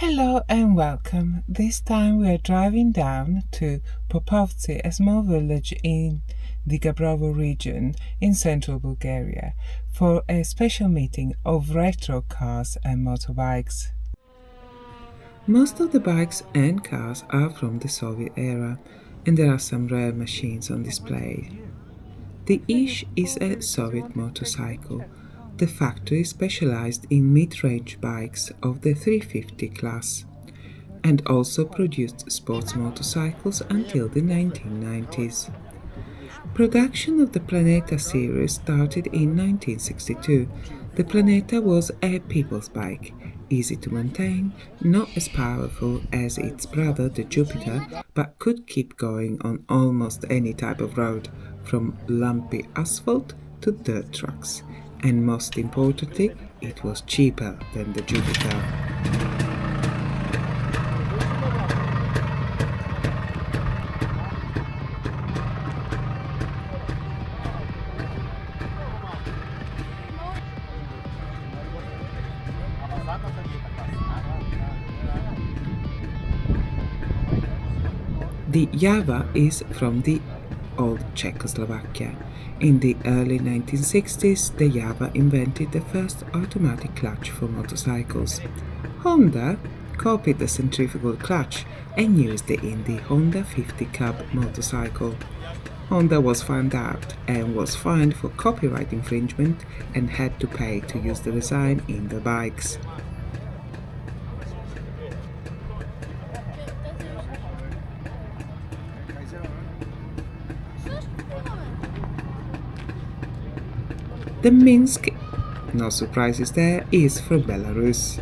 Hello and welcome. This time we are driving down to Popovci, a small village in the Gabrovo region in central Bulgaria, for a special meeting of retro cars and motorbikes. Most of the bikes and cars are from the Soviet era, and there are some rare machines on display. The Ish is a Soviet motorcycle. The factory specialized in mid-range bikes of the 350 class and also produced sports motorcycles until the 1990s. Production of the Planeta series started in 1962. The Planeta was a people's bike, easy to maintain, not as powerful as its brother the Jupiter, but could keep going on almost any type of road, from lumpy asphalt to dirt tracks. And most importantly, it was cheaper than the Jupiter. The JAWA is from the old Czechoslovakia. In the early 1960s, the JAWA invented the first automatic clutch for motorcycles. Honda copied the centrifugal clutch and used it in the Honda 50 Cub motorcycle. Honda was found out and was fined for copyright infringement and had to pay to use the design in the bikes. The Minsk, no surprises there, is from Belarus.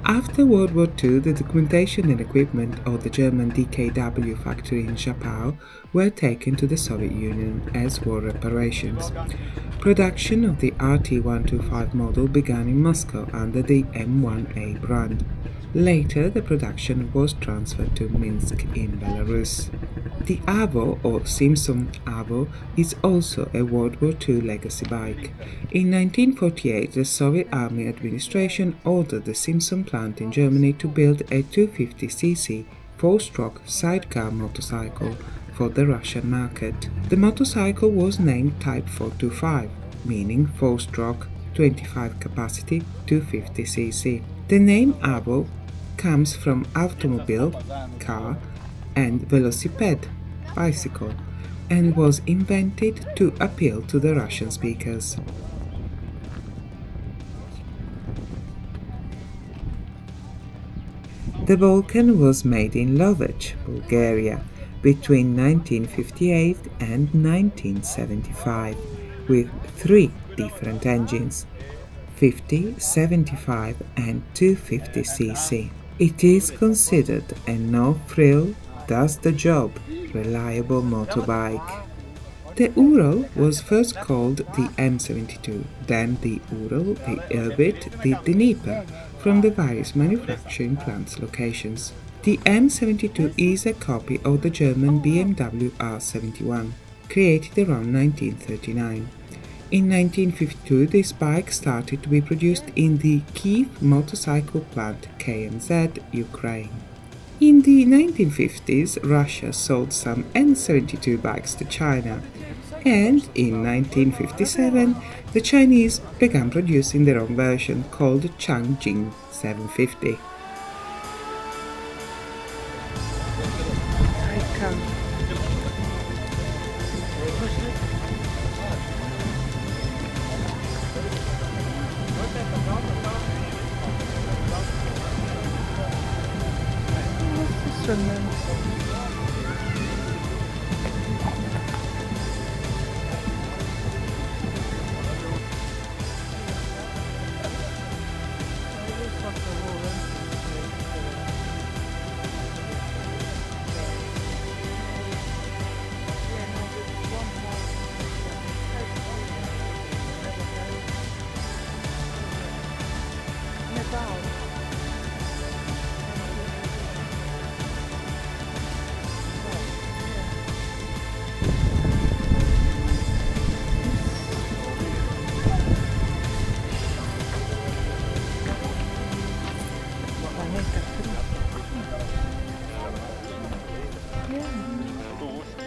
After World War II, the documentation and equipment of the German DKW factory in Zapau were taken to the Soviet Union as war reparations. Production of the RT-125 model began in Moscow under the M1A brand. Later, the production was transferred to Minsk in Belarus. The Avo, or Simson Avo, is also a World War II legacy bike. In 1948, the Soviet Army administration ordered the Simson plant in Germany to build a 250cc four-stroke sidecar motorcycle for the Russian market. The motorcycle was named Type 425, meaning four-stroke, 25 capacity, 250cc. The name Avo comes from automobile, car, and velociped, bicycle, and was invented to appeal to the Russian speakers. The Balkan was made in Lovech, Bulgaria, between 1958 and 1975, with three different engines, 50, 75 and 250cc. It is considered a no-frill, does-the-job, reliable motorbike. The Ural was first called the M72, then the Ural, the Irbit, the Dnepr, from the various manufacturing plants' locations. The M72 is a copy of the German BMW R71, created around 1939. In 1952, this bike started to be produced in the Kyiv motorcycle plant KMZ, Ukraine. In the 1950s, Russia sold some N72 bikes to China, and in 1957, the Chinese began producing their own version called Changjing 750.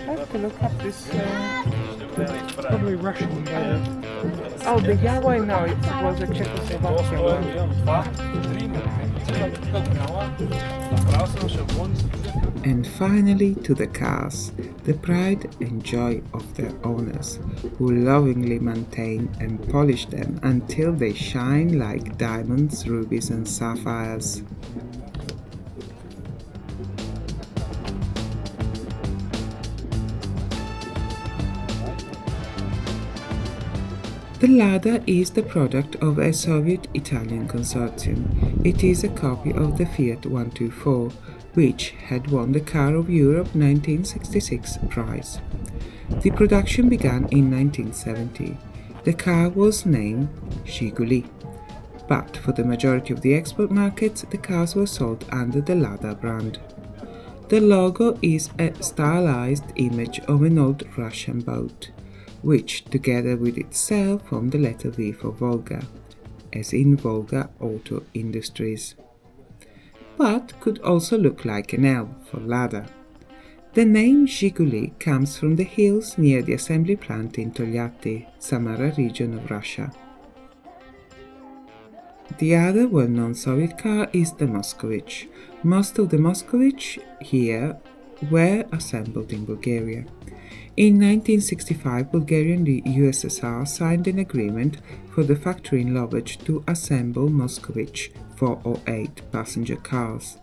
I have to look up this. Probably Russian. Oh, the JAWA, no, it was a Czechoslovakian one. And finally to the cars, the pride and joy of their owners, who lovingly maintain and polish them until they shine like diamonds, rubies and sapphires. The LADA is the product of a Soviet-Italian consortium. It is a copy of the Fiat 124, which had won the Car of Europe 1966 prize. The production began in 1970. The car was named Zhiguli, but for the majority of the export markets, the cars were sold under the LADA brand. The logo is a stylized image of an old Russian boat, which, together with itself, form the letter V for Volga, as in Volga Auto Industries, but could also look like an L for LADA. The name Zhiguli comes from the hills near the assembly plant in Tolyatti, Samara region of Russia. The other well-known Soviet car is the Moskvitch. Most of the Moskvitch here were assembled in Bulgaria. In 1965, Bulgaria and the USSR signed an agreement for the factory in Lovech to assemble Moskvitch 408 passenger cars.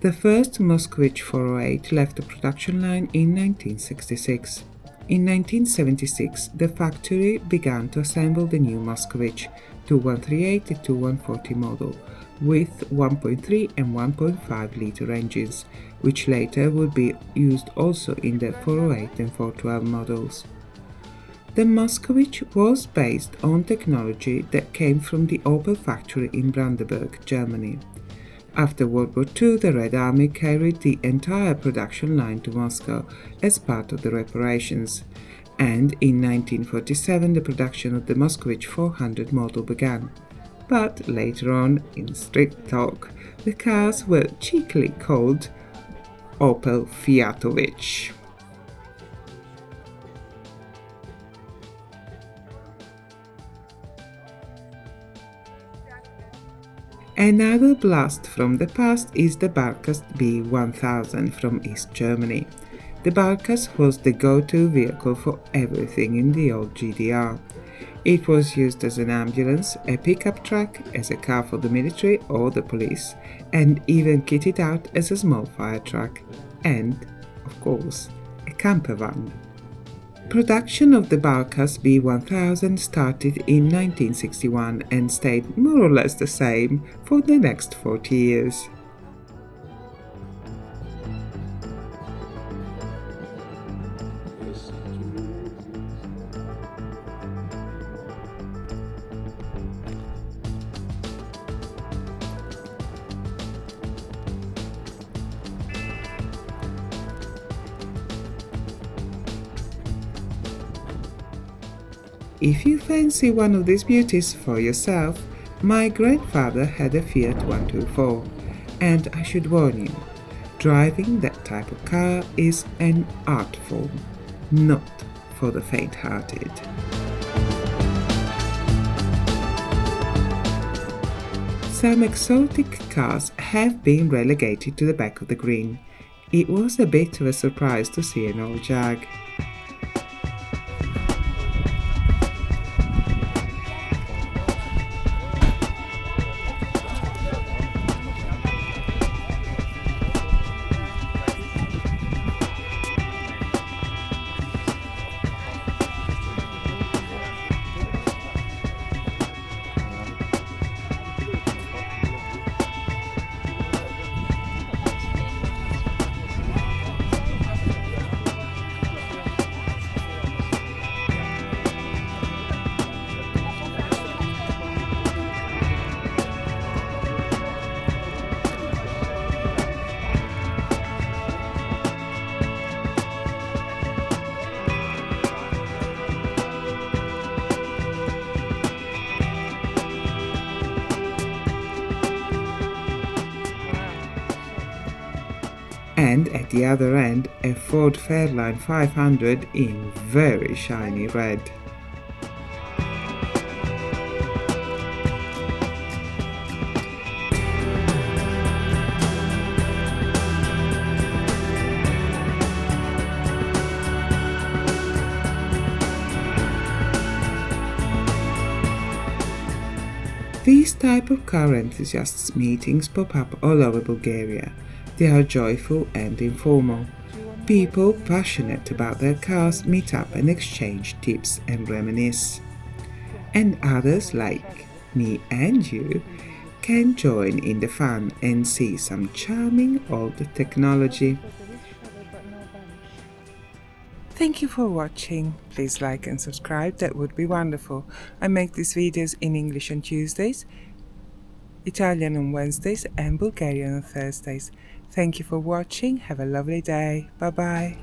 The first Moskvitch 408 left the production line in 1966. In 1976, the factory began to assemble the new Moskvitch 2138 and 2140 model with 1.3 and 1.5 liter engines, which later would be used also in the 408 and 412 models. The Moskvitch was based on technology that came from the Opel factory in Brandenburg, Germany. After World War II, the Red Army carried the entire production line to Moscow as part of the reparations, and in 1947 the production of the Moskvitch 400 model began. But later on, in street talk, the cars were cheekily called Opel Fiatovich. Another blast from the past is the Barkas B1000 from East Germany. The Barkas was the go-to vehicle for everything in the old GDR. It was used as an ambulance, a pickup truck, as a car for the military or the police, and even kitted out as a small fire truck, and, of course, a camper van. Production of the Balkas B1000 started in 1961 and stayed more or less the same for the next 40 years. If you fancy one of these beauties for yourself, my grandfather had a Fiat 124, and I should warn you, driving that type of car is an art form, not for the faint-hearted. Some exotic cars have been relegated to the back of the green. It was a bit of a surprise to see an old Jag. and at the other end a Ford Fairlane 500 in very shiny red. These type of car enthusiasts meetings pop up all over Bulgaria. They are joyful and informal. People passionate about their cars meet up and exchange tips and reminisce. And others like me and you can join in the fun and see some charming old technology. Thank you for watching. Please like and subscribe, that would be wonderful. I make these videos in English on Tuesdays, Italian on Wednesdays and Bulgarian on Thursdays. Thank you for watching. Have a lovely day. Bye bye.